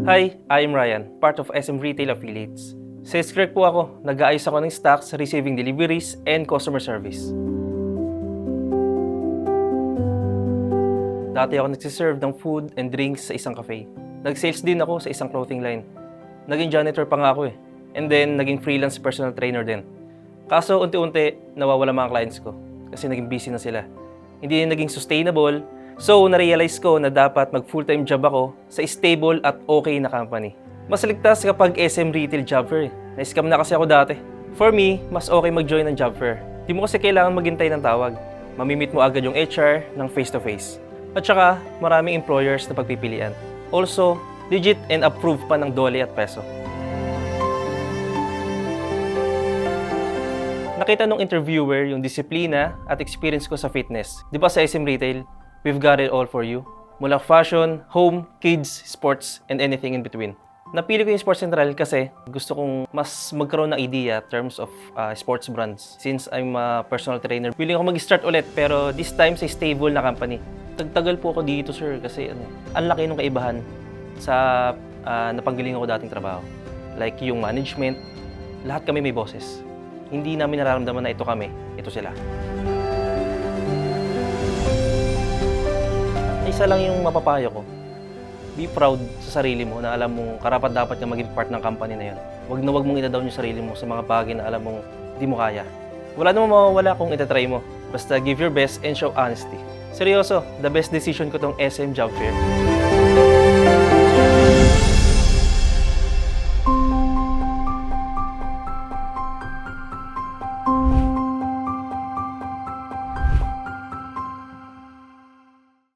Hi, I'm Ryan, part of SM Retail Affiliates. Sales clerk po ako, nag-aayos ako ng stocks, receiving deliveries, and customer service. Dati ako nagsiserve ng food and drinks sa isang cafe. Nag-sales din ako sa isang clothing line. Naging janitor pa nga ako eh. And then, naging freelance personal trainer din. Kaso, unti-unti, nawawala mga clients ko. Kasi naging busy na sila. Hindi na naging sustainable. So, na-realize ko na dapat mag-full-time job ako sa stable at okay na company. Mas ligtas kapag SM Retail job fair eh. Na-scam na kasi ako dati. For me, mas okay mag-join ng job fair. Di mo kasi kailangan maghintay ng tawag. Mamimit mo agad yung HR ng face-to-face. At saka, maraming employers na pagpipilian. Also, legit and approved pa ng DOLE at peso. Nakita nung interviewer yung disiplina at experience ko sa fitness. Di ba sa SM Retail, we've got it all for you. Mula fashion, home, kids, sports, and anything in between. Napili ko yung Sports Central kasi gusto kong mas magkaroon ng idea in terms of sports brands. Since I'm a personal trainer, willing ako mag-start ulit pero this time sa stable na company. Tagtagal po ako dito, sir, kasi ang laki ng kaibahan sa napanggaling ako dating trabaho. Like yung management, lahat kami may boses. Hindi namin nararamdaman na ito kami, ito sila. Isa lang yung mapapayo ko. Be proud sa sarili mo na alam mong karapat-dapat ka maging part ng company na yun. Huwag mong ina-down yung sarili mo sa mga bagay na alam mong di mo kaya. Wala namang mawawala kung itatry mo. Basta give your best and show honesty. Seryoso, the best decision ko tong SM Job Fair.